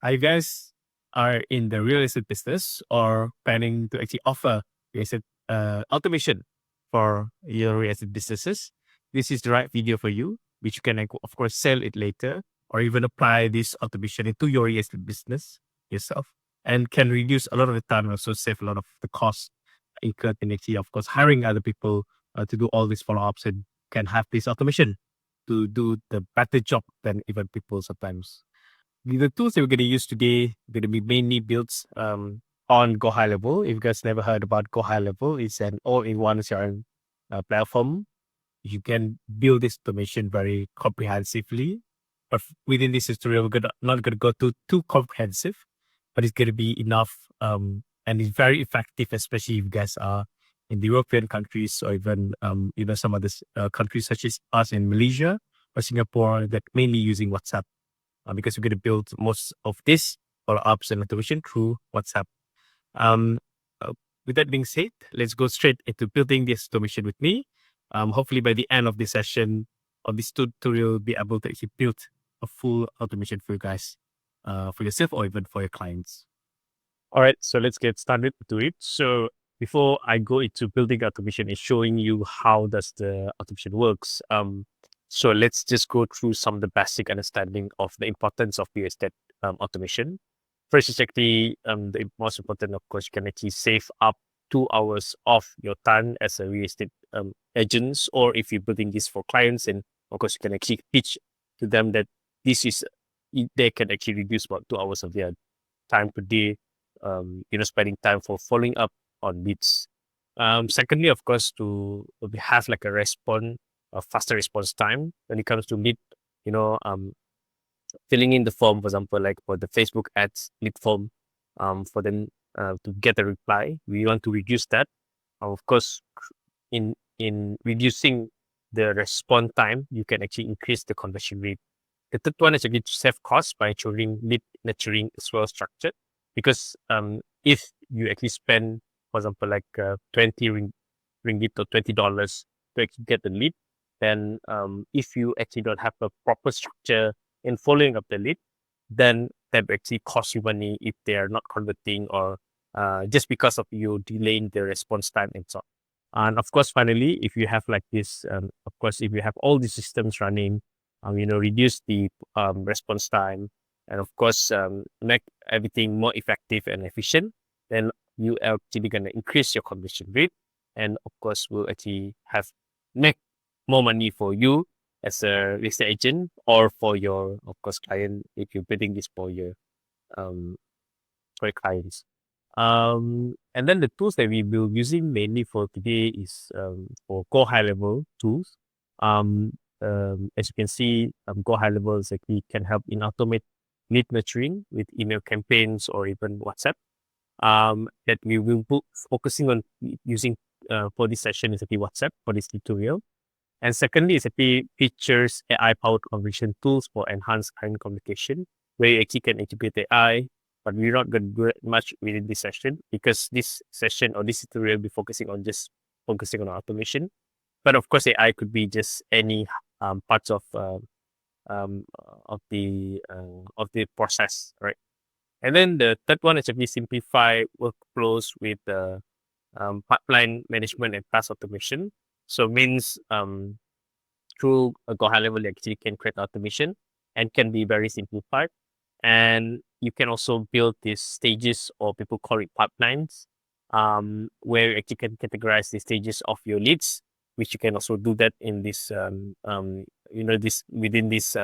you guys are in the real estate business or planning to actually offer real estate automation for your real estate businesses, this is the right video for you, which you can, of course, sell it later or even apply this automation into your real estate business yourself and can reduce a lot of the time and also save a lot of the costs incurred in actually, of course, hiring other people to do all these follow-ups and can have this automation to do the better job than even people sometimes. The tools that we're going to use today are going to be mainly built on Go Highlevel. If you guys never heard about Go Highlevel, it's an all-in-one CRM platform. You can build this automation very comprehensively. But within this tutorial, not going to go too comprehensive, but it's going to be enough and it's very effective, especially if you guys are in the European countries or even some other countries such as us in Malaysia or Singapore that mainly using WhatsApp. Because we're going to build most of this follow-ups and automation through WhatsApp. With that being said, let's go straight into building this automation with me. Hopefully by the end of this session of this tutorial, you'll be able to actually build a full automation for you guys, for yourself or even for your clients. All right, so let's get started to it. So before I go into building automation and showing you how does the automation works, so let's just go through some of the basic understanding of the importance of real estate automation. First is actually the most important, of course, you can actually save up 2 hours of your time as a real estate agents, or if you're building this for clients, and of course, you can actually pitch to them that this is, they can actually reduce about 2 hours of their time per day, spending time for following up on leads. Secondly, of course, to have like a faster response time when it comes to lead, filling in the form, for example, like for the Facebook ads lead form, for them to get a reply. We want to reduce that. Of course, in reducing the response time, you can actually increase the conversion rate. The third one is actually to save costs by ensuring lead nurturing is well structured. Because if you actually spend, for example, like 20 ringgit or $20 to actually get the lead, then if you actually don't have a proper structure in following up the lead, then that actually costs you money if they are not converting or just because of you delaying the response time and so on. And of course, finally, if you have like this, of course, if you have all these systems running, reduce the response time, and of course, make everything more effective and efficient, then you are actually going to increase your conversion rate, and of course, will actually make more money for you as a real estate agent or for your, of course, client if you're building this for your clients. And then the tools that we will be using mainly for today is for Go Highlevel tools. As you can see, Go Highlevel is actually can help in automate lead nurturing with email campaigns or even WhatsApp. That we will be focusing on using for this session is actually WhatsApp for this tutorial. And secondly, is actually features AI-powered conversion tools for enhanced client communication, where you actually can integrate AI, but we're not going to do it much within this session because this session or this tutorial will be focusing on automation. But of course, AI could be just any parts of the process, right? And then the third one is actually simplify workflows with the pipeline management and task automation. So means through a Go Highlevel, you actually can create automation and can be very simplified. And you can also build these stages, or people call it pipelines, where you actually can categorize the stages of your leads, which you can also do that in this, within this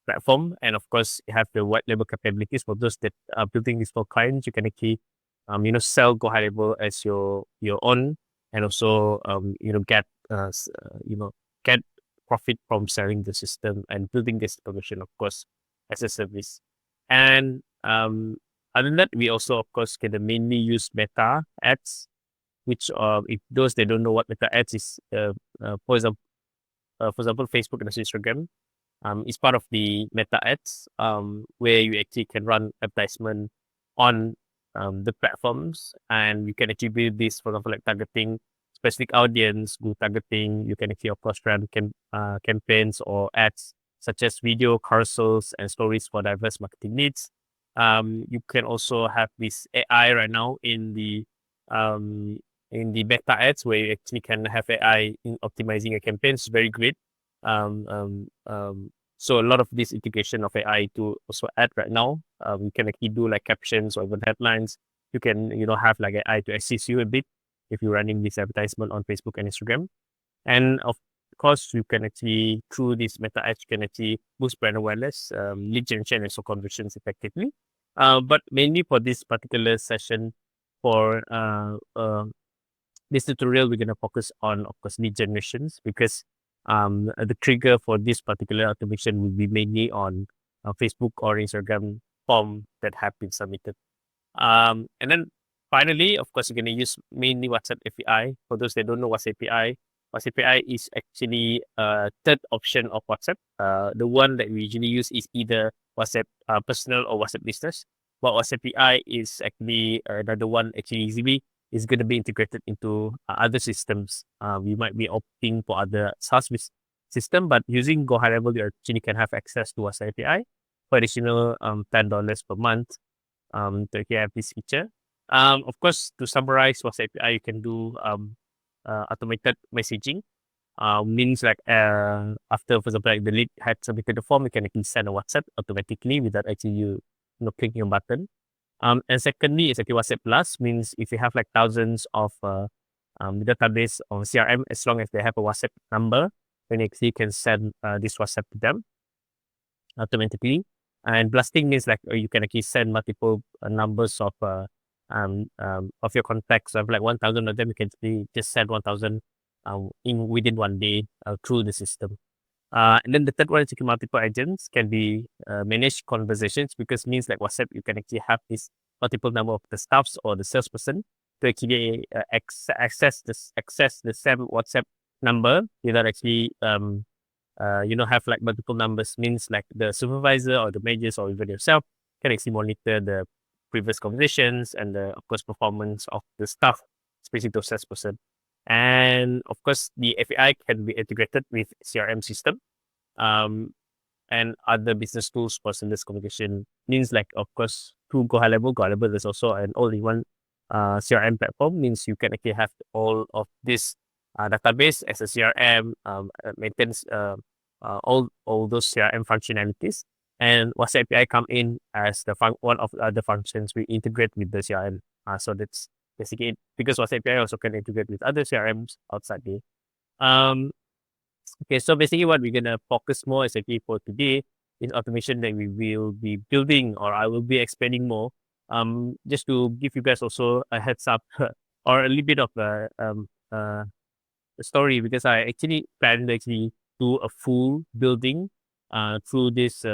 platform. And of course, you have the white label capabilities for those that are building this for clients. You can actually, sell Go Highlevel as your own, and also, get profit from selling the system and building this automation, of course, as a service. And other than that, we also, of course, can mainly use meta ads, which if those that don't know what meta ads is, for example, Facebook and Instagram, is part of the meta ads, where you actually can run advertisement on the platforms, and you can actually build this, for example, like targeting specific audience, good targeting. You can actually, of course, run campaigns or ads such as video, carousels, and stories for diverse marketing needs. You can also have this AI right now um, in the Meta ads, where you actually can have AI in optimizing your campaigns. Very great. Um, um, um, so a lot of this integration of AI to also add right now. You can actually do like captions or even headlines. You can have like AI to assist you a bit if you're running this advertisement on Facebook and Instagram. And of course, you can actually, through this meta ads, you can actually boost brand awareness, lead generation, and also conversions effectively. But mainly for this particular session, for this tutorial, we're going to focus on, of course, lead generations, because the trigger for this particular automation will be mainly on Facebook or Instagram form that have been submitted. And then finally, of course, you're going to use mainly WhatsApp API. For those that don't know what's API, WhatsApp API is actually a third option of WhatsApp. The one that we usually use is either WhatsApp personal or WhatsApp business. But WhatsApp API is actually another one. Actually, easily is going to be integrated into other systems. We might be opting for other SaaS system, but using Go Highlevel, you actually can have access to WhatsApp API for additional $10 per month to have this feature. Of course, to summarize WhatsApp API, you can do automated messaging. Means like after, for example, like the lead had submitted the form, you can actually send a WhatsApp automatically without actually clicking a button. And secondly, is actually WhatsApp Plus, means if you have like thousands of database or CRM, as long as they have a WhatsApp number, then actually can send this WhatsApp to them automatically. And blasting means like you can actually send multiple numbers of your contacts. Of like 1,000 of them, you can just send 1,000 in within one day through the system. And then the third one is multiple agents can be managed conversations, because means like WhatsApp, you can actually have this multiple number of the staffs or the salesperson to actually access the same WhatsApp number without actually have like multiple numbers. Means like the supervisor or the managers or even yourself can actually monitor the previous conversations and the, of course, performance of the staff, especially the salesperson. And of course, the API can be integrated with CRM system um, and other business tools for seamless communication. Means like, of course, through Go Highlevel, there's also an all-in-one CRM platform. Means you can actually have all of this database as a CRM, maintains all those CRM functionalities. And WhatsApp API come in as one of the other functions we integrate with the CRM. So that's basically it, because WhatsApp API also can integrate with other CRMs outside the. Um, okay, so basically what we're gonna focus more is actually for today is automation that we will be building, or I will be expanding more. Just to give you guys also a heads up or a little bit of a story, because I actually plan to actually do a full building through this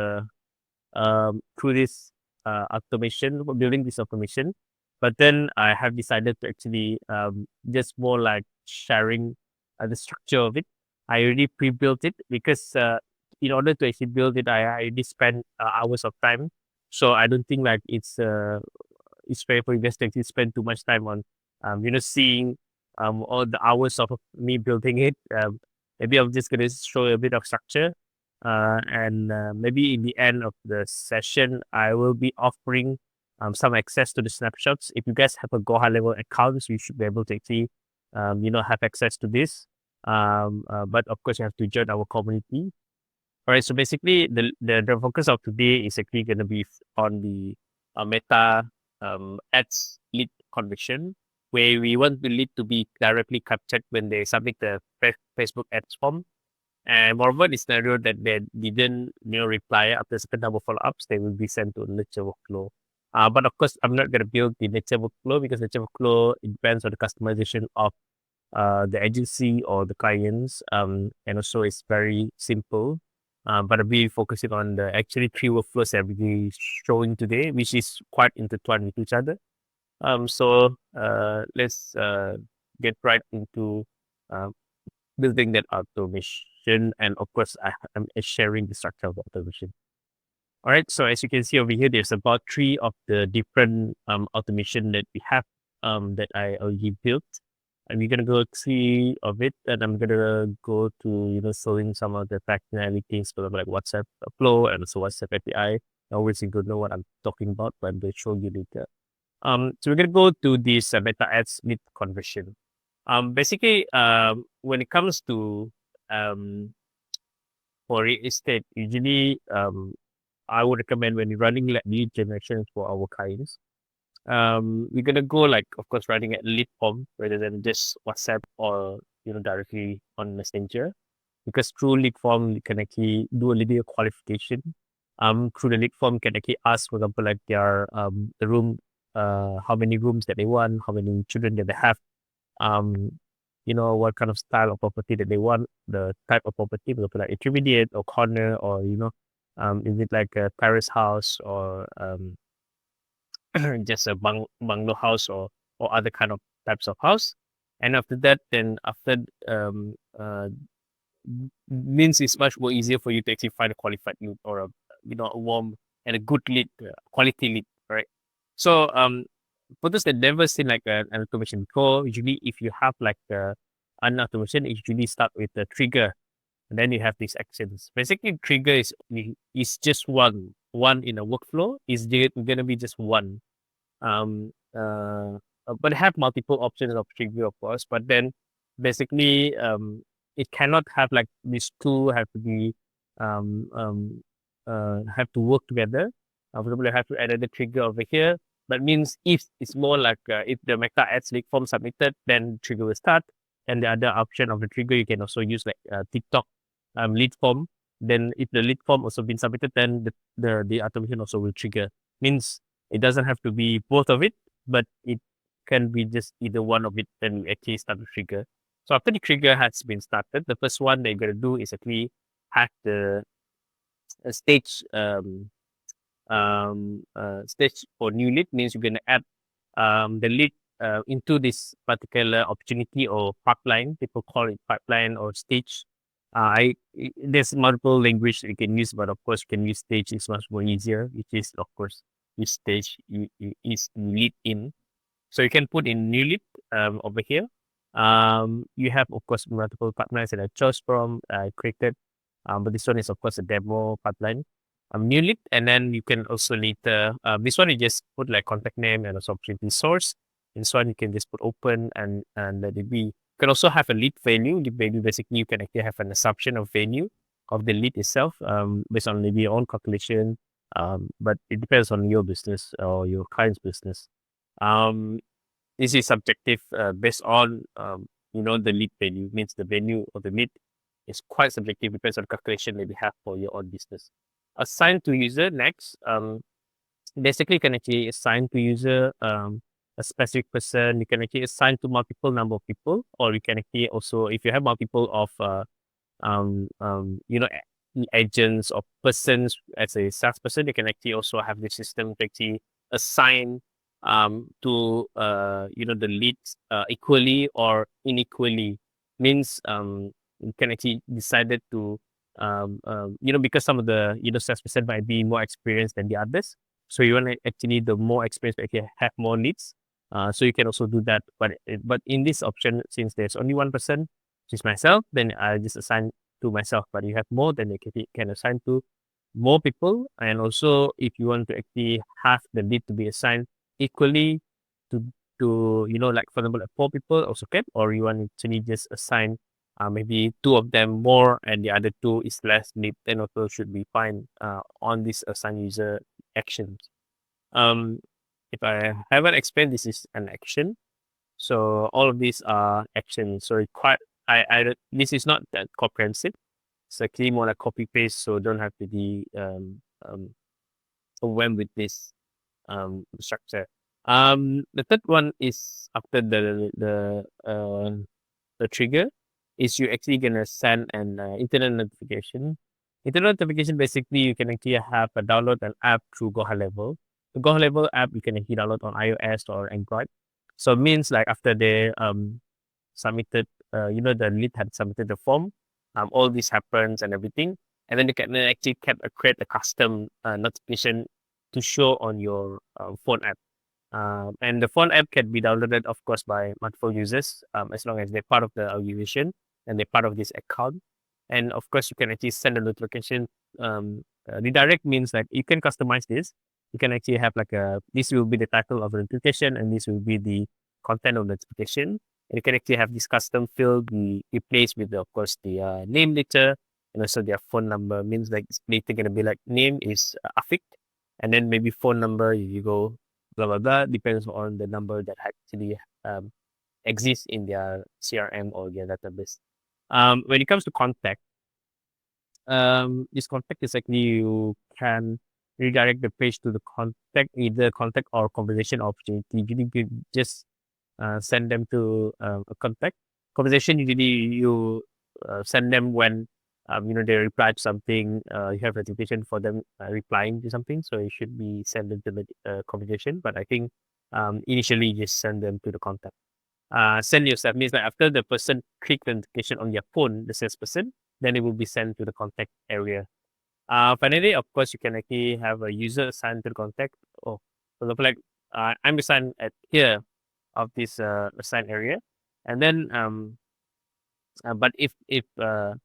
automation, building this automation. But then I have decided to actually just more like sharing the structure of it. I already pre-built it because in order to actually build it, I already spent hours of time. So I don't think like it's fair for investors to actually spend too much time on seeing all the hours of me building it. Maybe I'm just gonna show a bit of structure, and maybe in the end of the session, I will be offering some access to the snapshots. If you guys have a Go Highlevel accounts, you should be able to actually, have access to this. But of course, you have to join our community. All right. So basically, the focus of today is actually going to be on the Meta ads lead conversion, where we want the lead to be directly captured when they submit the Facebook ads form. And moreover, the scenario that they didn't, reply after a certain number of follow-ups, they will be sent to a lecture workflow. But of course, I'm not going to build the lecture workflow, because lecture workflow, it depends on the customization of the agency or the clients. And also it's very simple. But I'll be focusing on the actually three workflows that we'll be showing today, which is quite intertwined with each other. So let's get right into uh, building that automation. And of course, I'm sharing the structure of the automation. All right. So as you can see over here, there's about three of the different automation that we have that I already built. And we're gonna go three of it, and I'm gonna go to showing some of the functionalities for like WhatsApp Flow and also WhatsApp API. obviously don't know what I'm talking about, but I'm going to show you later. So we're gonna go to this meta ads lead conversion. Basically, when it comes to um, for real estate, usually I would recommend when you're running like lead generation for our clients, we're gonna go like of course running at lead form rather than just WhatsApp or directly on Messenger, because through lead form you can actually do a little qualification. Through the lead form can actually ask, for example, like their the room, how many rooms that they want, how many children that they have, um, what kind of style of property that they want, the type of property, for example, like intermediate or corner, or is it like a terrace house or just a bungalow house, or other kind of types of house. And after that, then after means it's much more easier for you to actually find a qualified lead, or a warm and a good lead, quality lead, right? So for those that never seen like an automation before, usually if you have like an automation, it usually start with the trigger, and then you have these actions. Basically, trigger is just one in a workflow. Is gonna be just one. Um, uh, but have multiple options of trigger, of course. But then basically, it cannot have like these two have to be um, um, have to work together. For example, you have to add another trigger over here. But means if it's more like if the meta ads link form submitted, then trigger will start. And the other option of the trigger, you can also use like TikTok lead form. Then if the lead form also been submitted, then the automation also will trigger. Means it doesn't have to be both of it, but it can be just either one of it, then we actually start the trigger. So after the trigger has been started, the first one that you're gonna do is actually have the stage stage for new lead. Means you're gonna add the lead into this particular opportunity or pipeline. People call it pipeline or stage. There's multiple language that you can use, but of course you can use stage. It's much more easier, which is of course this stage is lead in. So you can put in new lead over here. You have of course multiple pipelines that I chose from, created. But this one is of course a demo pipeline. New lead, and then you can also later this one you just put like contact name and also opportunity source. In this one you can just put open and let it be. You can also have a lead value. Lead value basically you can actually have an assumption of value of the lead itself, based on maybe your own calculation. But it depends on your business or your client's business. Um, this is subjective, based on the lead value. Means the value of the lead is quite subjective, depends on the calculation that we have for your own business. Assign to user next. Basically you can actually assign to user a specific person. You can actually assign to multiple number of people, or you can actually also, if you have multiple of agents or persons as a salesperson, they can actually also have the system to actually assign to the leads equally or unequally. Means you can actually decided to because some of the salesperson might be more experienced than the others, so you want to actually the more experienced actually have more leads. So you can also do that, but in this option, since there's only one person, which is myself, then I just assign to myself. But you have more, then you can assign to more people. And also, if you want to actually have the lead to be assigned equally to like for example, like 4 people also can, or you want to actually just assign maybe 2 of them more and the other 2 is less lead, then also should be fine on this assign user actions. If I haven't explained, this is an action. So all of these are actions. So it quite this is not that comprehensive. It's actually more like copy paste, so don't have to be overwhelmed with this structure. The third one is after the trigger, is you actually gonna send an internet notification. Internet notification, basically you can actually have a download an app through Highlevel. The Highlevel app you can actually download on iOS or Android. So it means like after they submitted, the lead had submitted the form, all this happens and everything, and then you can actually create a custom notification to show on your phone app. And the phone app can be downloaded, of course, by multiple users, as long as they're part of the organization and they're part of this account. And of course, you can actually send a notification. Redirect means that you can customize this. You can actually have like this will be the title of the notification, and this will be the content of the notification. And you can actually have this custom field be replaced with, of course, the name later, and also their phone number. Means like it's later going to be like name is Afik, and then maybe phone number, you go blah blah blah, depends on the number that actually um, exists in their CRM or their database. When it comes to contact, this contact is actually you can redirect the page to the contact, either contact or conversation opportunity. You just send them to a contact. Conversation usually you send them when they reply to something. You have notification for them replying to something, so it should be sent into the conversation. But I think initially you just send them to the contact. Send yourself means like after the person click the notification on their phone, the salesperson, then it will be sent to the contact area. Finally, of course, you can actually have a user assigned to the contact. Oh, for example, like I'm assigned at here of this assigned area, and then but if I'm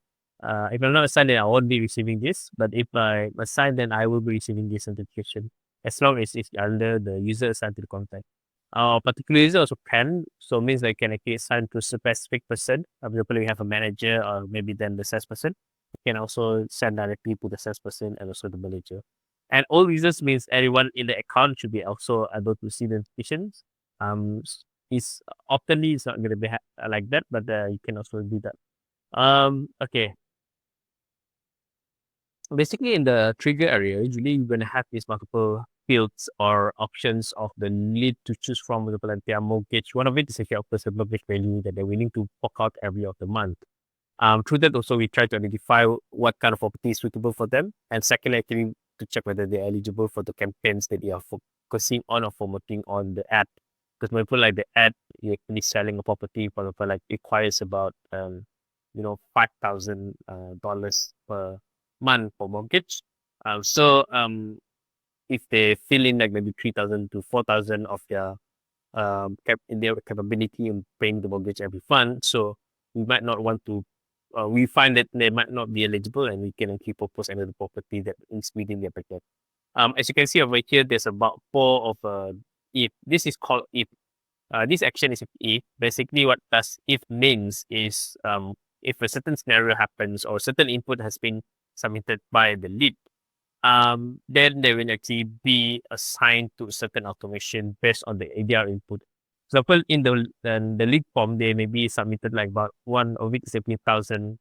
not assigned, then I won't be receiving this. But if I'm assigned, then I will be receiving this notification as long as it's under the user assigned to the contact. Particular user also can, so means they can actually assign to a specific person. For example, we have a manager or maybe then the salesperson. You can also send directly to the salesperson and also the manager. And all users means everyone in the account should be also able to see the notifications. It's oftenly it's not going to be like that, but you can also do that. Okay. Basically, in the trigger area, usually you're going to have these multiple fields or options of the need to choose from. For example, like their mortgage. One of it is actually of course the mortgage value that they're willing to fork out every of the month. Through that also we try to identify what kind of property is suitable for them, and secondly, actually to check whether they're eligible for the campaigns that they are focusing on or promoting on the ad. Because when you put like the ad, you're actually selling a property, for example, like requires about $5,000 per month for mortgage. If they fill in like maybe 3,000 to 4,000 of their in their capability in paying the mortgage every month, so we might not want to. We find that they might not be eligible, and we can actually propose another property that is within their budget. As you can see over here, there's about four of if. This is called if. This action is if. Basically, what does if means is if a certain scenario happens or certain input has been submitted by the lead, then they will actually be assigned to certain automation based on the ADR input. For example, in the lead form, they may be submitted like about one of it is $1,000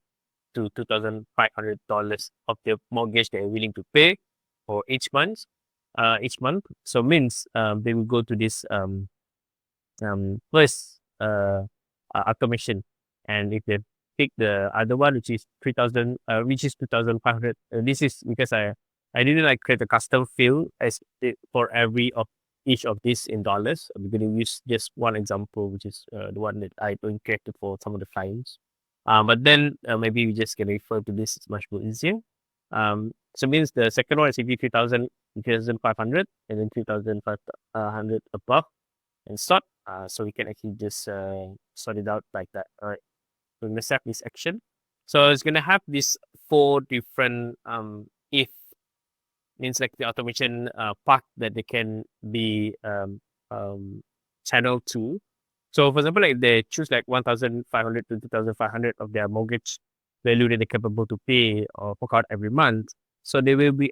to $2,500 of the mortgage they're willing to pay for each month. So means they will go to this first automation, and if they pick the other one, which is 3,000, which is 2,500, this is because I didn't like create a custom field as for every of each of these in dollars. I'm going to use just one example, which is the one that I created for some of the clients. But then maybe we just can refer to this. It's much more easier. So means the second one is if 3,500 and then 3,500 above and sort. So we can actually just sort it out like that. All right. So we're gonna set this action. So it's gonna have these four different if means like the automation path that they can be channeled to. So for example, like they choose like 1,500 to 2,500 of their mortgage value that they're capable to pay or fork out every month. So they will be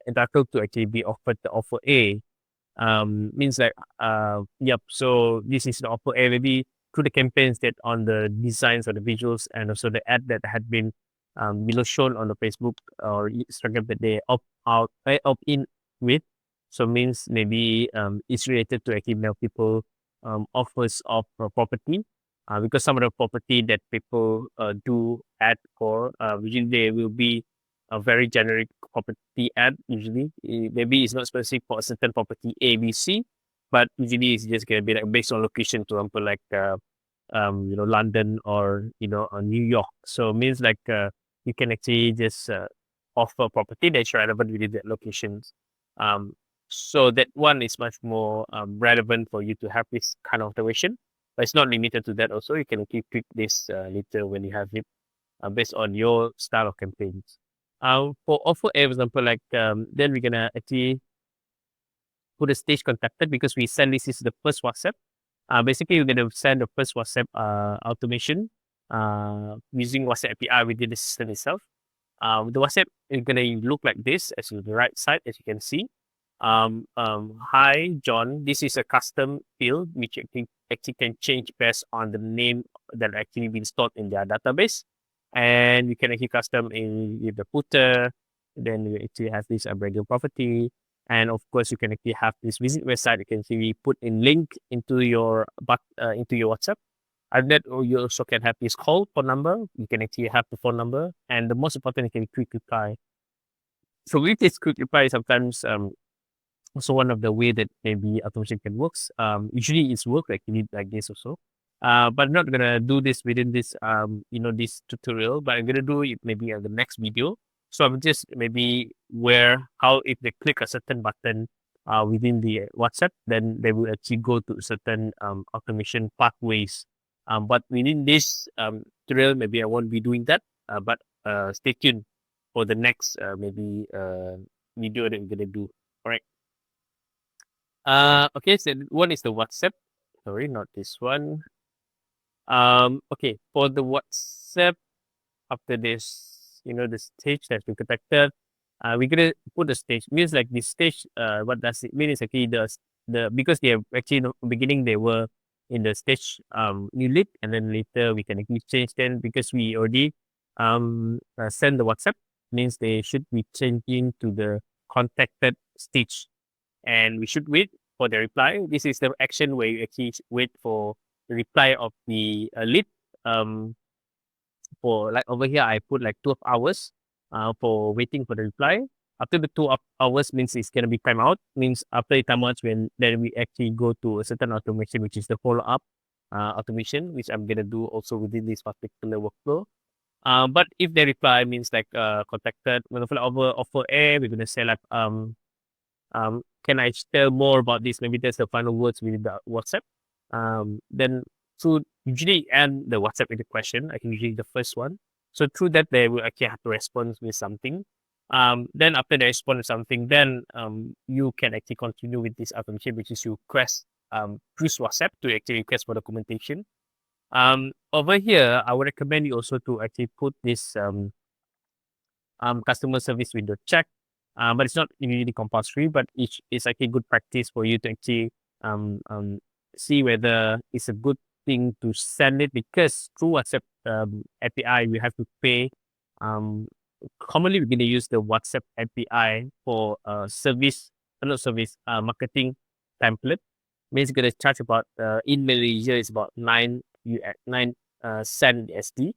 entitled to actually be offered the offer A. Means like yep, so this is the offer A, maybe through the campaigns that on the designs or the visuals and also the ad that had been below shown on the Facebook or Instagram that they opt in with. So means maybe it's related to actually mail people offers of property, because some of the property that people do ad for, usually they will be a very generic property ad. Usually, maybe it's not specific for a certain property A, B, C, but usually it's just gonna be like based on location, for example, like London or New York. So it means like you can actually just offer property that's relevant within that locations. So that one is much more relevant for you to have this kind of automation. But it's not limited to that also. You can actually tweak this later when you have it based on your style of campaigns. For offer A, for example, like then we're gonna actually put a stage contacted because we send this is the first WhatsApp. Basically, we're gonna send the first WhatsApp automation using WhatsApp API within the system itself. The WhatsApp is gonna look like this as on the right side, as you can see. Hi John, this is a custom field which actually can change based on the name that actually been stored in their database, and we can actually custom in with the footer. Then we actually have this branding property, and of course you can actually have this visit website. You can see put in link into your into your WhatsApp. And that you also can have this call phone number. You can actually have the phone number, and the most important, you can quick reply. So with this quick reply, sometimes also one of the way that maybe automation can works. Usually it's work like you need like this also. But I'm not gonna do this within this this tutorial, but I'm gonna do it maybe in the next video. So I'm just maybe where how if they click a certain button within the WhatsApp, then they will actually go to certain automation pathways. But within this tutorial, maybe I won't be doing that. But stay tuned for the next maybe video that we're gonna do. All right. Okay, so one is the WhatsApp. Sorry, not this one. Okay, for the WhatsApp, after this, the stage that's been contacted, we're gonna put the stage. Means like this stage, what does it mean is actually the because they have actually in the beginning they were in the stage new lead, and then later we can actually change them because we already send the WhatsApp, means they should be changing to the contacted stage, and we should wait for the reply. This is the action where you actually wait for the reply of the lead. Um, for like over here, I put like 12 hours for waiting for the reply. After the hours means it's gonna be timeout. Means after the timeout, when then we actually go to a certain automation, which is the follow up automation, which I'm gonna do also within this particular workflow. But if they reply means like contacted, when the offer A, we're gonna say like can I tell more about this? Maybe that's the final words within the WhatsApp. Then so usually end the WhatsApp with a question. I can usually the first one. So through that they will actually have to respond with something. Then after they respond with something, then you can actually continue with this automation, which is you request use WhatsApp to actually request for documentation. Over here, I would recommend you also to actually put this customer service window check. But it's not really compulsory, but it's actually good practice for you to actually see whether it's a good thing to send it, because through WhatsApp API, we have to pay. Um, Commonly, we're going to use the WhatsApp API for service, not service, marketing template. Means going to charge about in Malaysia is about 9 cent SD.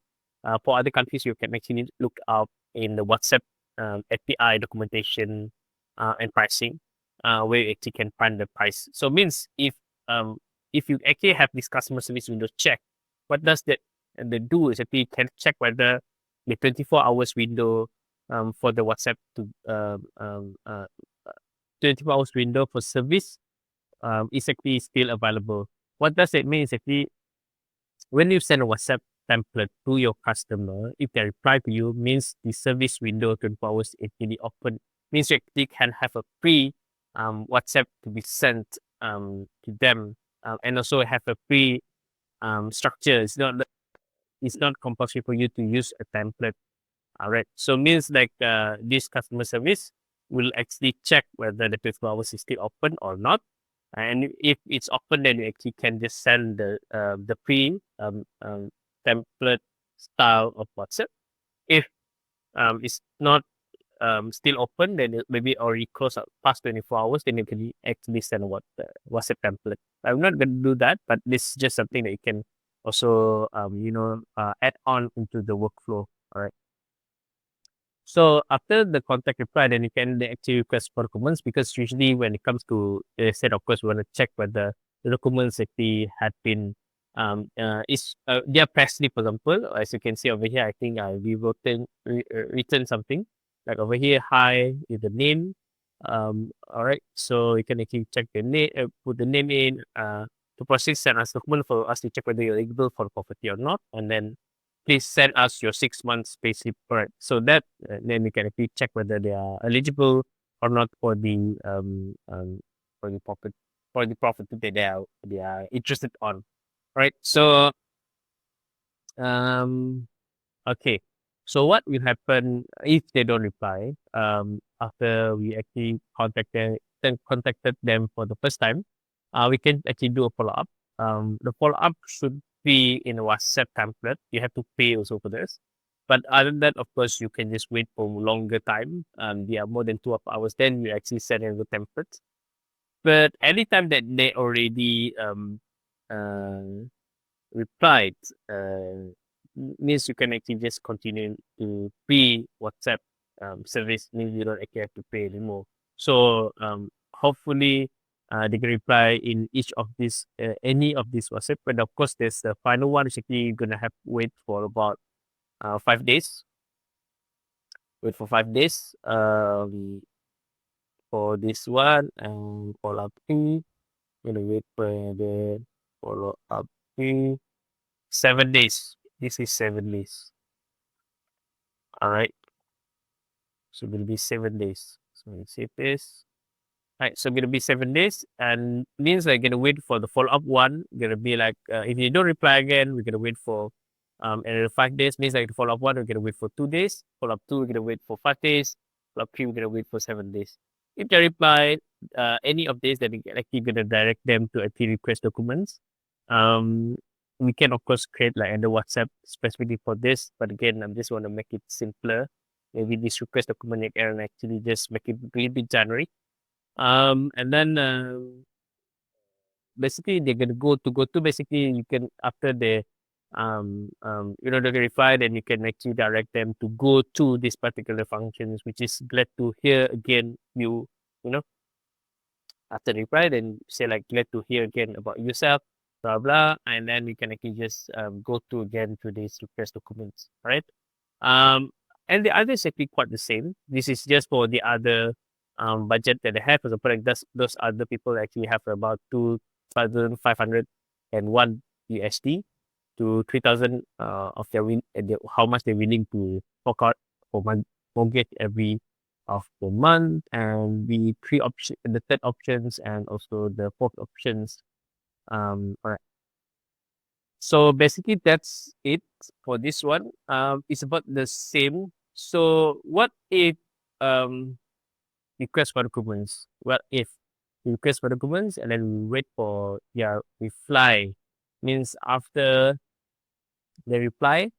For other countries, you can actually look up in the WhatsApp API documentation and pricing, where you actually can find the price. So means if you actually have this customer service window check, what does that and they do is actually can check whether the 24 hours window for the WhatsApp to 24 hours window for service is actually still available. What does it mean is actually when you send a WhatsApp template to your customer, if they reply to you, means the service window 24 hours is really open. Means you actually can have a pre WhatsApp to be sent to them, and also have a pre structure. It's not compulsory for you to use a template. All right. So means like this customer service will actually check whether the 24 hours is still open or not. And if it's open, then you actually can just send the pre template style of WhatsApp. If it's not still open, then it maybe already closed out past 24 hours, then you can actually send what the WhatsApp template. I'm not going to do that, but this is just something that you can also add on into the workflow. All right. So after the contact reply, then you can actually request for documents, because usually when it comes to said, of course, we want to check whether the documents actually had been is their press slip, for example, as you can see over here. I think we written something like over here. Hi is the name. All right, so you can actually check the name, put the name in. to proceed, send us document for us to check whether you're eligible for the property or not, and then please send us your 6 months payslip, correct? So that then we can actually check whether they are eligible or not for the for the profit that they are interested on, right? So um okay, so what will happen if they don't reply after we actually contacted them for the first time? We can actually do a follow up. The follow up should be in a WhatsApp template. You have to pay also for this. But other than that, of course, you can just wait for longer time. Yeah, more than 2 hours. Then you actually send in the template. But anytime that they already uh, replied, means you can actually just continue to free WhatsApp service. Means you don't actually have to pay anymore. So hopefully they can reply in each of these any of these WhatsApp. But of course, there's the final one is actually gonna have to wait for about 5 days. Wait for 5 days. For this one follow up fee. Gonna wait for the follow up fee. 7 days. This is 7 days. All right. So it will be 7 days. So let's save this. Right. So gonna be 7 days, and means I'm gonna wait for the follow up one. Gonna be like if you don't reply again, we're gonna wait for another 5 days. Means like the follow up one, we're gonna wait for 2 days. Follow up two, we're gonna wait for 5 days. Follow up three, we're gonna wait for 7 days. If they reply any of these, then we can actually gonna direct them to actually request documents. Um, we can of course create like under WhatsApp specifically for this, but again, I just want to make it simpler. Maybe this request document you can actually just make it a little bit generic. And then basically they're gonna go to basically you can after they they verify, then you can actually direct them to go to this particular functions, which is glad to hear again you know after reply, then say like glad to hear again about yourself, blah blah, and then you can actually just go to again to these request documents, right? Um, and the other is actually quite the same. This is just for the other budget that they have. For example, like those other people actually have about 2,501 USD to 3,000 of how much they're willing to fork out for mortgage every of the month, and the third options and also the fourth options. All right. So basically, that's it for this one. It's about the same. So what if um request for documents? What if we request for documents and then we wait for their reply? Means after they reply,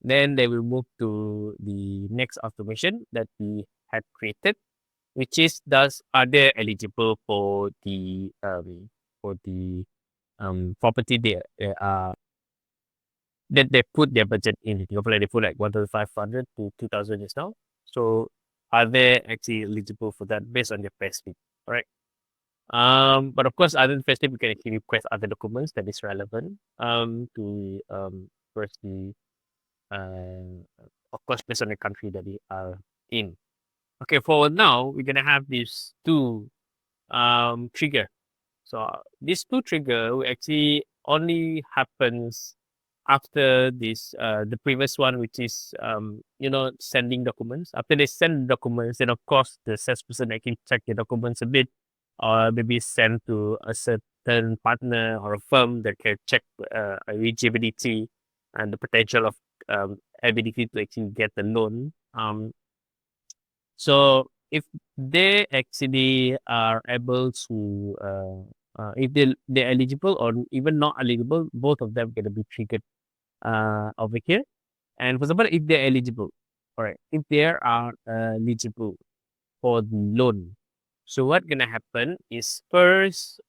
then they will move to the next automation that we had created, which is thus are they eligible for the property they are that they put their budget in. Hopefully they put like 1,500 to 2,000 just now. So are they actually eligible for that based on their payslip? All right. But of course, other than payslip, we can actually request other documents that is relevant. To first the of course based on the country that they are in. Okay, for now, we're gonna have these two trigger. So these two trigger will actually only happens after this the previous one, which is sending documents. After they send documents, then of course the salesperson actually check the documents a bit, or maybe send to a certain partner or a firm that can check eligibility and the potential of ability to actually get the loan. So if they actually are able to, if they're eligible or even not eligible, both of them gonna be triggered over here. And for example, if they're eligible, all right, if they are eligible for the loan, so what gonna happen is first,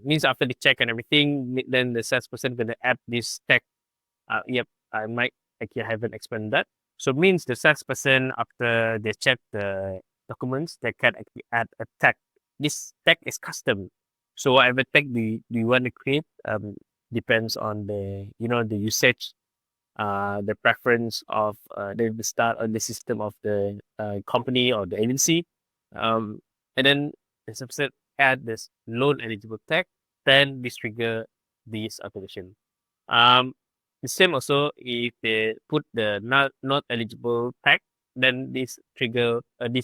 means after the check and everything, then the salesperson gonna add this tag. Yep, I might actually haven't explained that. So it means the salesperson after they check the documents, they can actually add a tag. This tag is custom. So whatever tag do you want to create depends on the usage, the preference of the start on the system of the company or the agency. And then the subset add this loan eligible tag, then this trigger this automation. The same also if they put the not eligible tag, then this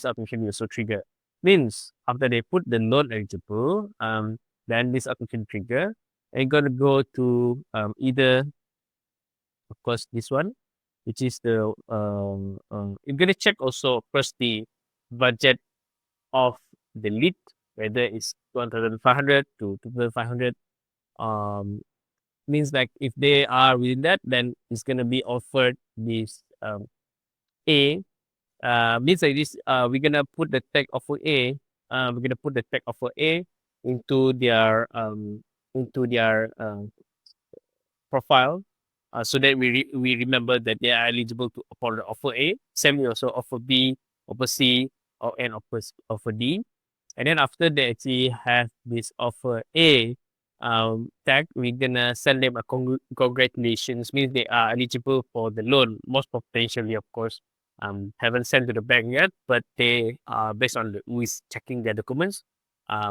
automation will also trigger. Means after they put the not eligible, then this automation trigger and gonna go to either of course this one, which is the you're gonna check also first the budget of the lead, whether it's 1,500 to 2,500. Um, means like if they are within that, then it's gonna be offered this A. Means like this. We're gonna put the tag offer A. We're gonna put the tag offer A into their profile, so that we remember that they are eligible to for the offer A. Same way also offer B, offer C, or and offer D. And then after they actually have this offer A tag, we're gonna send them a congratulations, means they are eligible for the loan. Most potentially, of course, haven't sent to the bank yet, but they are based on who is checking their documents.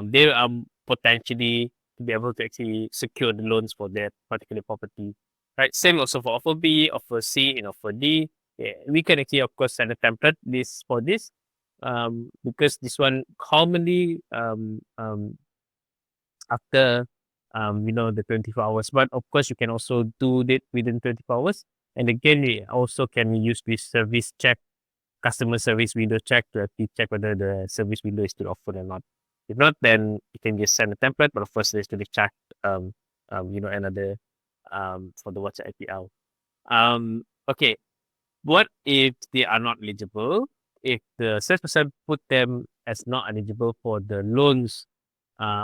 They are potentially to be able to actually secure the loans for that particular property. Right. Same also for offer B, offer C, and offer D. Yeah, we can actually, of course, send a template this for this because this one commonly after the 24 hours, but of course you can also do it within 24 hours. And again, we also can use this service check, customer service window check to actually check whether the service window is still open or not. If not, then you can just send a template, but of course there's to be checked another for the WhatsApp API. Okay, what if they are not eligible? If the salesperson put them as not eligible for the loans,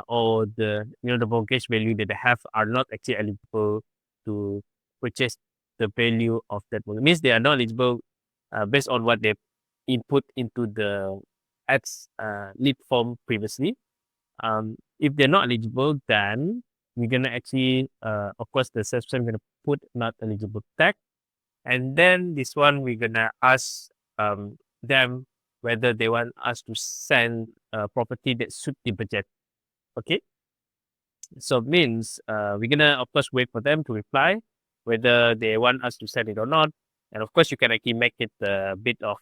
or the mortgage value that they have are not actually eligible to purchase the value of that mortgage. Means they are not eligible based on what they input into the ads lead form previously. If they're not eligible, then we're gonna actually, of course, the salesperson gonna put not eligible tag. And then this one, we're gonna ask them whether they want us to send a property that suit the budget. Okay. So means we're gonna of course wait for them to reply whether they want us to send it or not. And of course, you can actually make it a bit of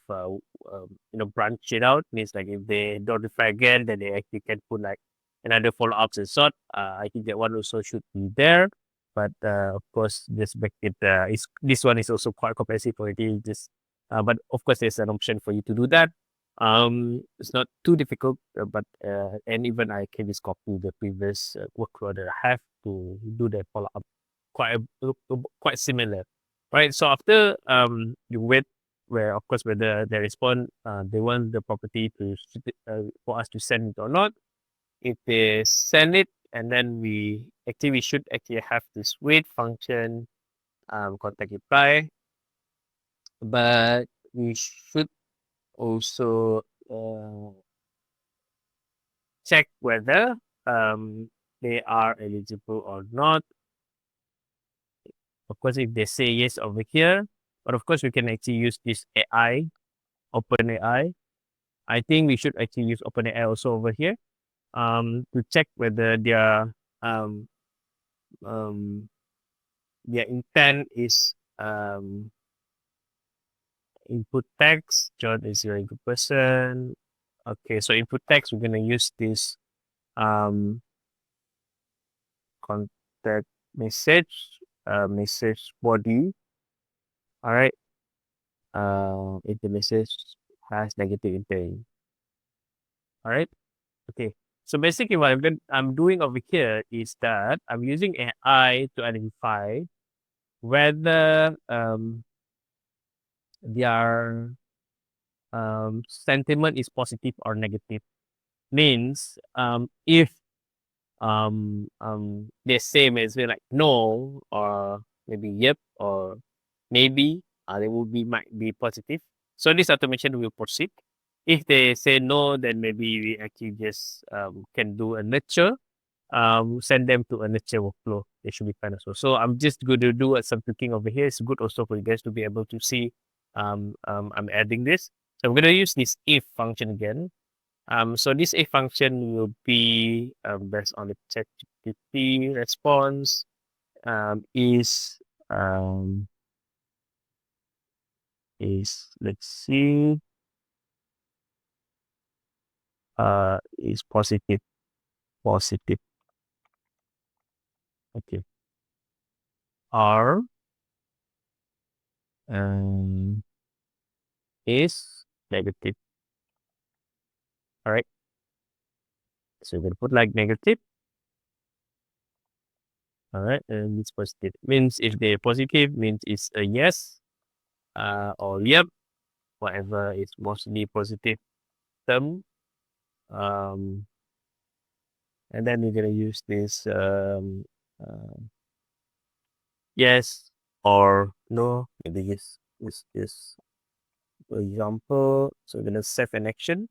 branch it out. Means like if they don't reply again, then they actually can put like another follow ups and sort. I think that one also should be there. But of course, just make it. Is this one is also quite comprehensive already. Just but of course, there's an option for you to do that. It's not too difficult, but and even I can just copy the previous workflow that I have to do the follow up. Quite similar, right? So after you wait, where of course whether they respond, they want the property to for us to send it or not. If they send it, and then we should actually have this wait function, contact reply, but we should also check whether they are eligible or not. Of course, if they say yes over here, but of course we can actually use this AI, OpenAI. I think we should actually use OpenAI also over here to check whether um, um, their intent is input text. John is a very good person. Okay, so input text, we're gonna use this contact message body. All right. If the message has negative intent. All right. Okay. So basically, what I'm doing over here is that I'm using AI to identify whether their sentiment is positive or negative. Means if they say maybe like no or maybe yep or maybe they will be might be positive. So this automation will proceed. If they say no, then maybe we actually just can do a nurture, send them to a nurture workflow. They should be fine as well. So I'm just going to do some tweaking over here. It's good also for you guys to be able to see I'm adding this. So I'm going to use this if function again. So this if function will be based on the ChatGPT response is um, let's see is positive. Okay. R um, is negative. All right. So we're gonna put like negative. All right, and it's positive. Means if they're positive, means it's a yes, or yep, whatever is mostly positive term. Um, and then we're gonna use this uh, yes or no. Maybe yes is example. So we're gonna save an action.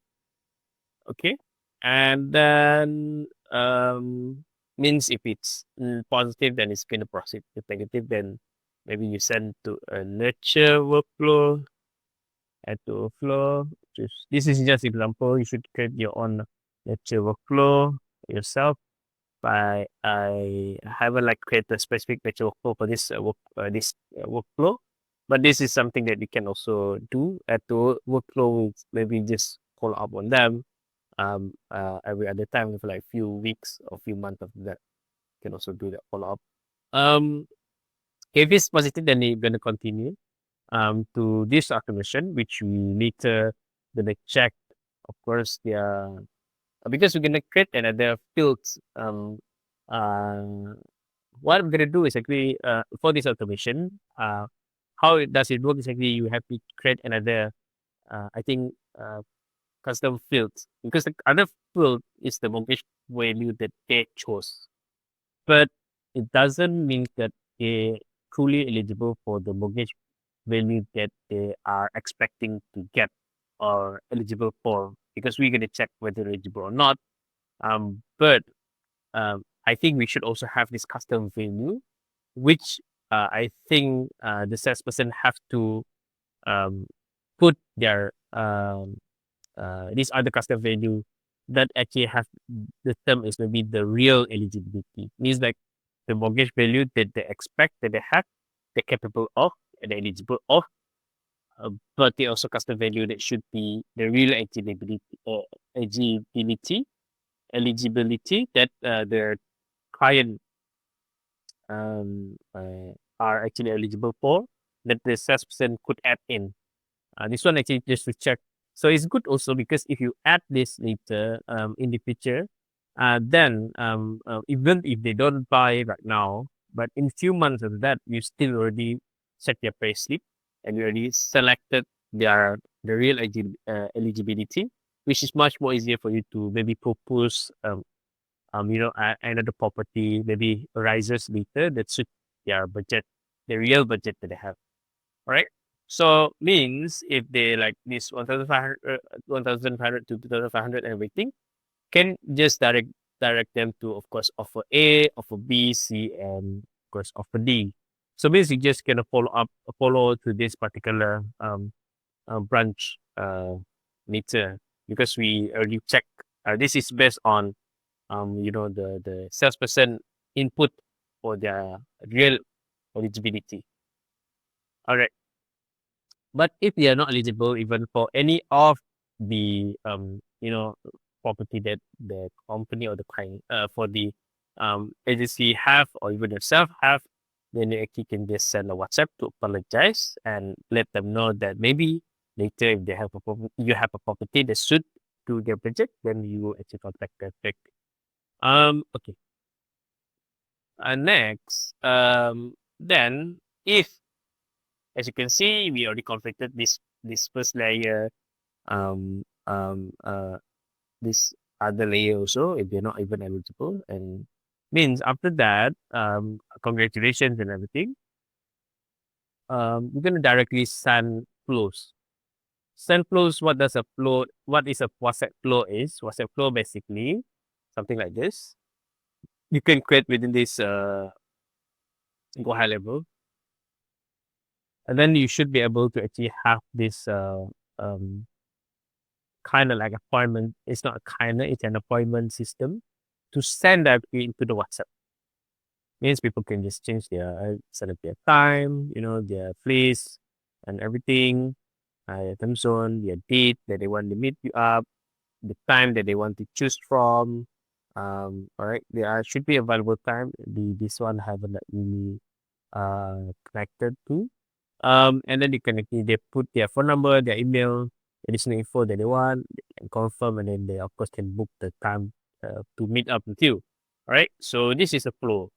Okay. And then means if it's positive, then it's gonna proceed. If negative, then maybe you send to a nurture workflow, add to a flow. This is just example. You should create your own nurture workflow yourself. By I haven't like create a specific nurture workflow for this workflow, but this is something that you can also do. Add to workflow, maybe just follow up on them every other time for like few weeks or few months of that. You can also do that follow up. Um, if it's positive, then you're gonna continue to this automation, which we later gonna check. Of course, because we're gonna create another fields. Uh, what I'm gonna do is actually for this automation, how does it work? Is actually you have to create another. I think custom fields because the other field is the mortgage value that they chose, but it doesn't mean that they truly eligible for the mortgage value that they are expecting to get or eligible for because we're going to check whether eligible or not. But I think we should also have this custom value, which I think the salesperson have to um, put their these are the custom value that actually have the term is maybe the real eligibility. Means like the mortgage value that they expect that they have, they're capable of, and they're eligible of, but they also custom value that should be the real eligibility, eligibility that their client are actually eligible for that the salesperson could add in. This one actually just to check. So it's good also because if you add this later in the future, then even if they don't buy right now, but in few months of that, you still already set their pay slip and you already selected the real eligibility, which is much more easier for you to maybe propose another property maybe arises later that suit their budget, the real budget that they have. Right? So means if they like this 1,500, 1,500 to 2,500 everything, can just direct them to of course offer A, offer B, C, and of course offer D. So means you just gonna follow to this particular branch meter because we already check. This is based on the salesperson input for their real eligibility. All right. But if they are not eligible even for any of the property that the company or the client for the agency have or even yourself have, then you actually can just send a WhatsApp to apologize and let them know that maybe later if they have you have a property that suit to their budget, then you will actually contact them directly. Okay. Next, then if as you can see, we already configured this first layer, um, um, uh, this other layer also, if they're not even eligible, and means after that, congratulations and everything. We're gonna directly send flows. Send flows. What does a flow? What is a WhatsApp flow? Is WhatsApp flow basically something like this? You can create within this go high level, and then you should be able to actually have this um, kind of like appointment. It's not kind of, it's an appointment system to send directly into the WhatsApp. Means people can just change set up their time, their place and everything, their time zone, their date that they want to meet you up, the time that they want to choose from. All right, there should be available time. This one haven't like really connected to. And then you can they put their phone number, their email, additional info that they want, they can confirm, and then they of course can book the time to meet up with you. All right, so this is a flow.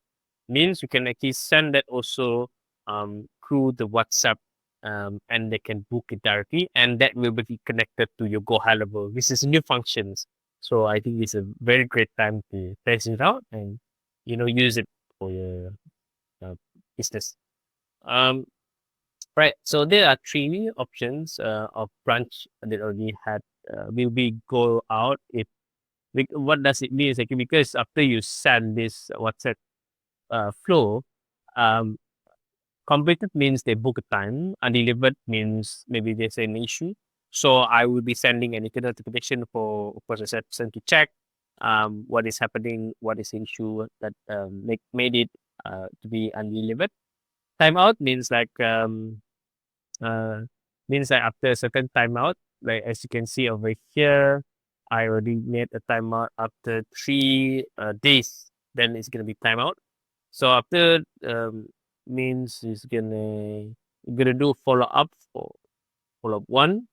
Means you can actually send that also through the WhatsApp, and they can book it directly, and that will be connected to your Go Highlevel. This is new functions, so I think it's a very great time to test it out and use it for your uh, business. Um, right. So there are three options of branch that already had will be go out if. What does it mean? Is like because after you send this WhatsApp flow, um, completed means they book a time. Undelivered means maybe there's an issue. So I will be sending an notification for person to check what is happening, what is the issue that made it to be undelivered. Timeout uh, means that after a certain timeout, like as you can see over here, I already made a timeout after 3 days. Then it's gonna be timeout. So after means it's gonna do follow up for follow up one.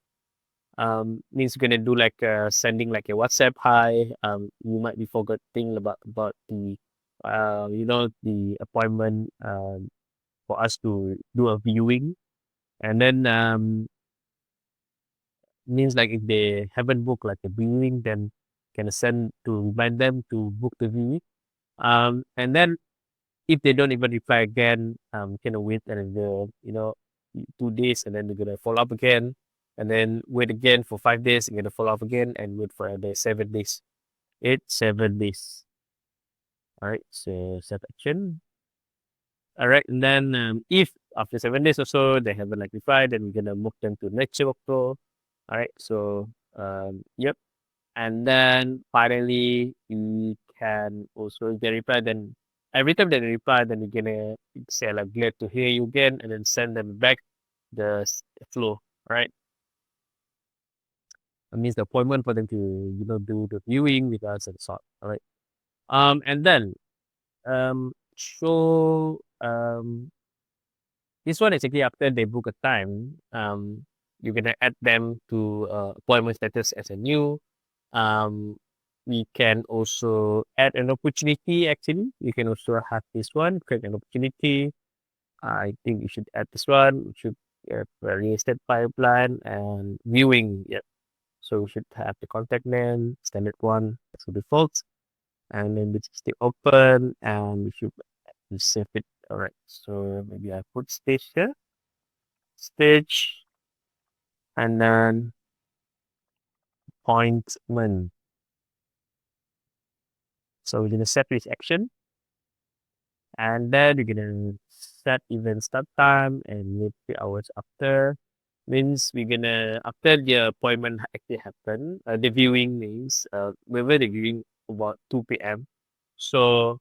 Means you're gonna do like sending like a WhatsApp hi. You might be forgetting about the the appointment for us to do a viewing, and then means like if they haven't booked like a viewing, then can send to remind them to book the viewing. And then if they don't even reply again, kind of wait another, 2 days, and then they're gonna follow up again, and then wait again for 5 days, you're gonna follow up again, and wait for another 7 days. 7 days. All right, so set action. All right, and then if after 7 days or so they haven't like replied, then we're gonna move them to next workflow. All right, so yep, and then finally you can also get reply. Then every time they reply, then you're gonna say like glad to hear you again, and then send them back the flow. Right, that means the appointment for them to do the viewing with us and so on. All right. And then show this one is actually after they book a time. You're gonna add them to appointment status as a new. Um, we can also add an opportunity. Actually, you can also have this one, create an opportunity. I think you should add this one. We should have a real estate pipeline and viewing. Yep. So we should have the contact name, standard one, so default, and then we just stay open, and we should save it. All right. So maybe I put stage here, stage, and then appointment. So we're gonna set this action, and then you're gonna set event start time and wait 3 hours after. Means we're gonna after the appointment actually happen. The viewing means we were the viewing about 2 p.m. So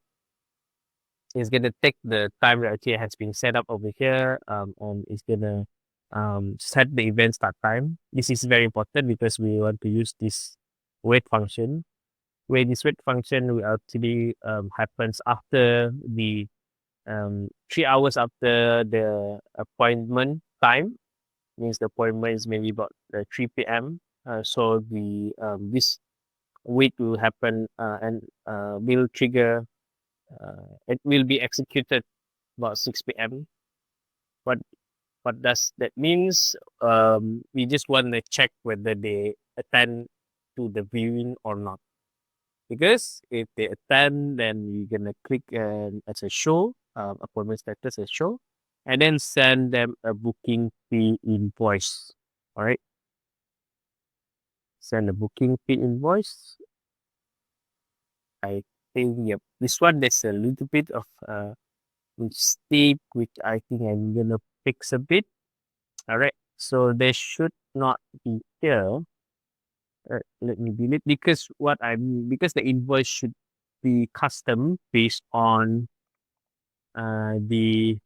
it's gonna take the time that actually has been set up over here. And it's gonna set the event start time. This is very important because we want to use this wait function. Where this wait function will actually happens after the 3 hours after the appointment time. Means the appointment is maybe about 3 p.m. So the this wait will happen and will trigger. It will be executed about 6 p.m. What what does that means? We just want to check whether they attend to the viewing or not. Because if they attend, then you're gonna click as a show, appointment status as show, and then send them a booking fee invoice. All right, send a booking fee invoice. I think yep, this one there's a little bit of mistake which I think I'm gonna fix a bit. All right, so they should not be here. let me delete because because the invoice should be custom based on the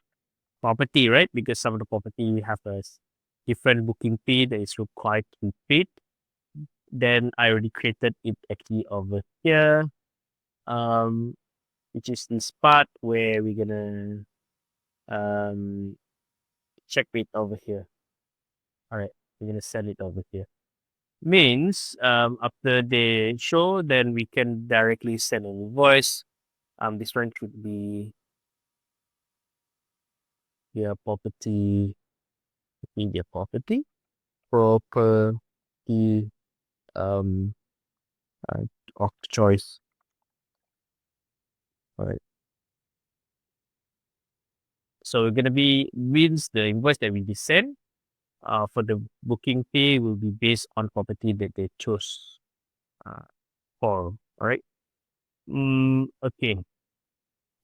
property, right? Because some of the property have a different booking fee that is required to be paid. Then I already created it actually over here, um, which is this part where we're gonna um, check it over here. All right, we're gonna send it over here. Means after the show, then we can directly send an invoice. This one should be your property, media property, property um uh, of choice. All right. So we're gonna be means the invoice that we be sent for the booking fee will be based on property that they chose uh, for. All right. Okay.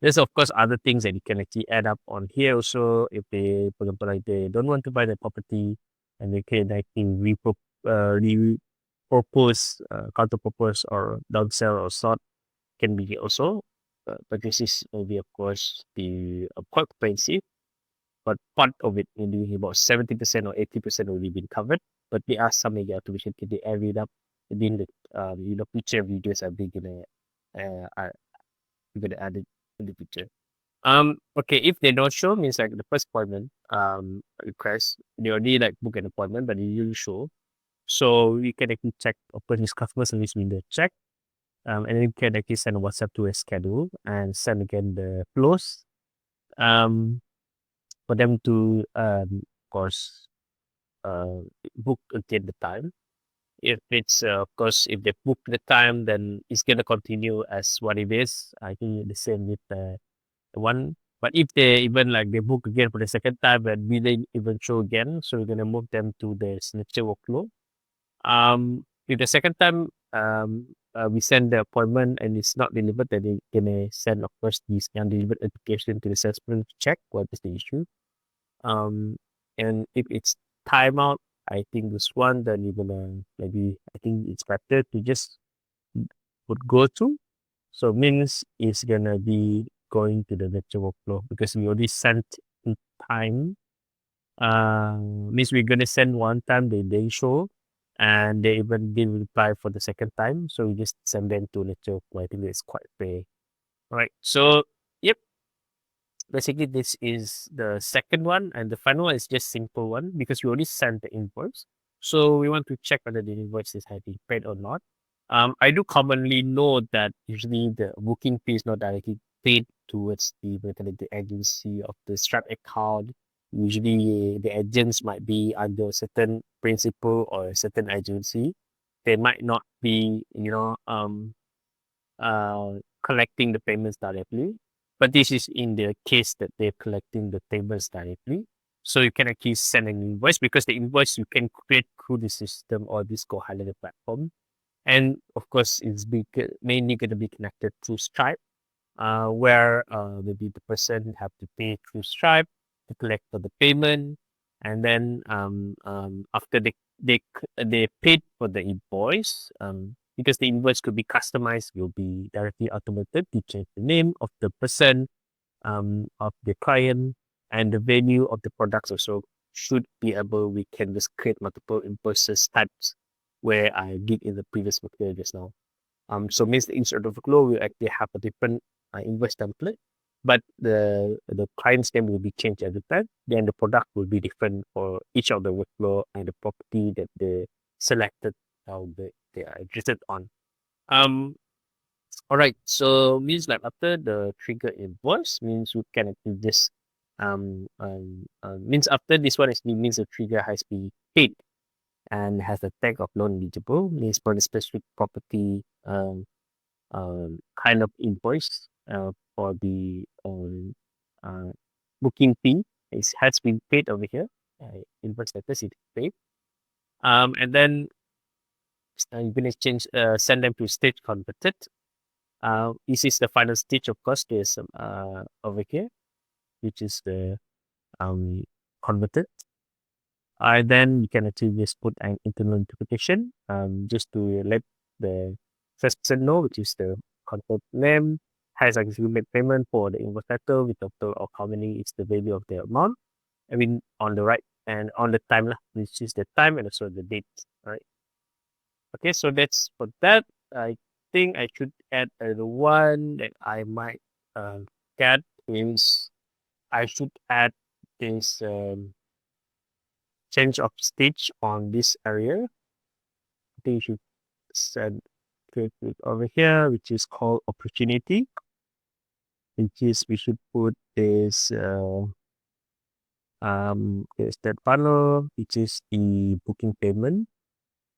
There's of course other things that you can actually add up on here also. If they, for example, like they don't want to buy the property and they can actually repurpose, counter propose or downsell or sort can be also. But this is will be of course the quite expensive. But part of it, maybe about 70% or 80% already been covered. But there are some maybe automation can they add it up within the future videos are we are gonna add it in the future. Okay, if they don't show means like the first appointment request, they already like book an appointment, but they didn't show. So you can actually check open his customer service window check. And then you can actually send a WhatsApp to a schedule and send again the flows. For them to of course book again the time. If it's of course if they book the time, then it's gonna continue as what it is. I think the same with one. But if they even like they book again for the second time and we didn't even show again, so we're gonna move them to the signature workflow. If the second time we send the appointment and it's not delivered, then they gonna send of course this undelivered application to the salesperson to check what is the issue. Um, and if it's timeout, I think this one then you're gonna maybe I think it's better to just would go to. So means it's gonna be going to the lecture workflow because we already sent in time. Means we're gonna send one time they didn't show and they even didn't reply for the second time. So we just send them to lecture workflow. I think it's quite fair. All right. So yep, basically this is the second one and the final one is just simple one because we already sent the invoice. So we want to check whether the invoice is having paid or not. I do commonly know that usually the booking fee is not directly paid towards the agency of the Stripe account. Usually the agents might be under a certain principal or a certain agency. They might not be, collecting the payments directly. But this is in the case that they're collecting the payments directly. So you can actually send an invoice because the invoice you can create through the system or this Go Highlevel platform. And of course, it's mainly going to be connected through Stripe, where maybe the person have to pay through Stripe to collect for the payment, and then after they paid for the invoice, because the invoice could be customized, will be directly automated to change the name of the person, of the client, and the value of the products also should be able. We can just create multiple invoices types, where I did in the previous material just now. So means the insert of flow will actually have a different invoice template, but the client's name will be changed every time. Then the product will be different for each of the workflow and the property that they selected how they are interested on. Um, all right. So means like after the trigger invoice means we can actually just means after this one actually means the trigger has been paid and has a tag of non-eligible means for the specific property kind of invoice for the uh, booking fee has been paid over here. Invoice status is paid. And then you're going to send them to stage converted. This is the final stage, of course. There's over here, which is the converted. Then you can actually just put an internal interpretation just to let the first person know, which is the contact name, has actually made payment for the invoice letter with total of how many is the value of the amount. I mean, on the right and on the time, which is the time and also the date. All right. Okay, so that's for that. I think I should add the one that I might get is I should add this change of stage on this area. I think you should set it over here, which is called opportunity, which is we should put this is that panel, which is the booking payment.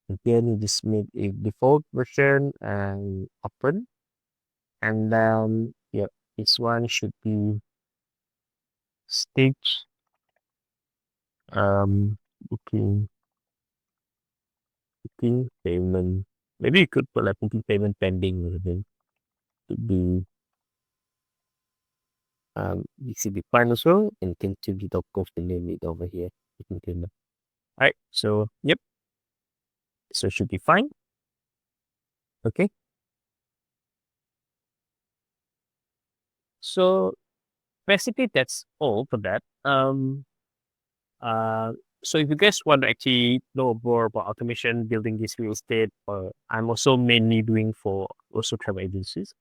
Again, you just make a default version and open. And then, yeah, this one should be stage um booking booking payment. Maybe you could put like booking payment pending or something to be you see the fine also and can to be of the name it over here. Booking payment. Alright, so yep, so should be fine. Okay. So basically that's all for that. Uh, so if you guys want to actually know more about automation, building this real estate, I'm also mainly doing for also travel agencies,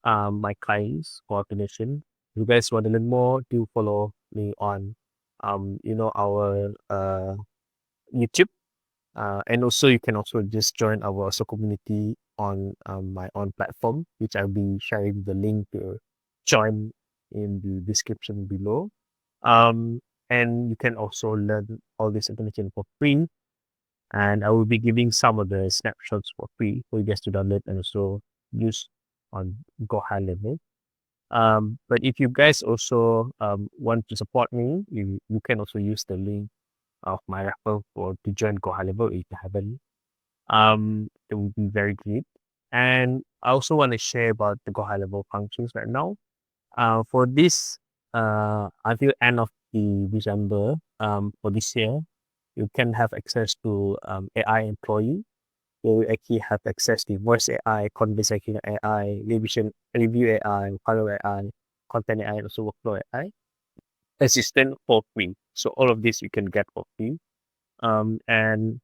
my clients for automation. If you guys want to learn more, do follow me on, our YouTube. And also you can also just join our also community on my own platform, which I'll be sharing the link to join in the description below. Um, and you can also learn all this information for free. And I will be giving some of the snapshots for free for you guys to download and also use on Go High Level. But if you guys also want to support me, you can also use the link of my referral for to join Go High Level if you haven't. It would be very great. And I also want to share about the Go High Level functions right now. For this, until end of the December, for this year, you can have access to AI employee. You actually have access to voice AI, conversational AI, review AI, color AI, content AI, and also workflow AI assistant for free. So all of this you can get for free. And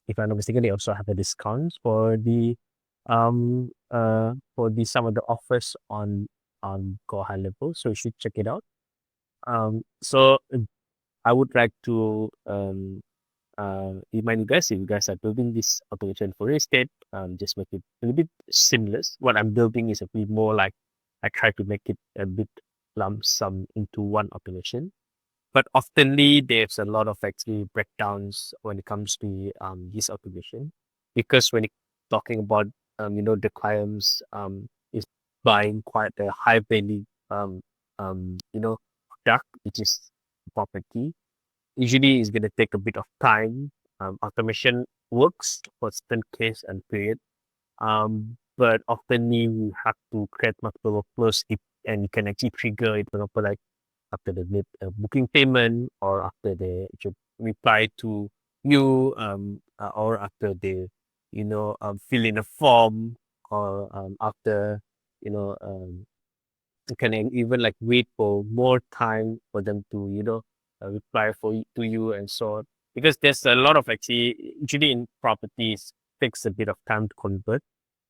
if I'm not mistaken, they also have a discount for the some of the offers on Go High Level. So you should check it out. So I would like to remind you guys if you guys are building this automation for real estate, just make it a little bit seamless. What I'm building is a bit more like I try to make it a bit lump sum into one automation. But oftenly there's a lot of actually breakdowns when it comes to this automation because when it talking about the clients is buying quite a high value product which is property. Usually it's gonna take a bit of time. Automation works for certain case and period. But often you have to create multiple workflows and you can actually trigger it, for example, like after the booking payment or after they should reply to you or after they fill in a form or after you know you can even like wait for more time for them to reply to you and so on because there's a lot of actually usually in properties takes a bit of time to convert.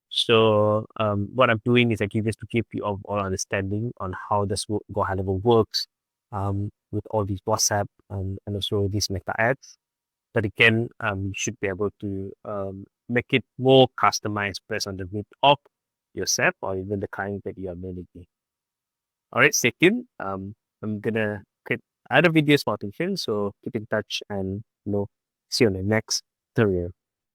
So what I'm doing is actually just to keep you all understanding on how this Go High Level works with all these WhatsApp and also these meta ads. But again, you should be able to make it more customized based on the need of yourself or even the client that you are managing. All right, stay tuned. I'm gonna create other videos for attention, so keep in touch and see you on the next tutorial.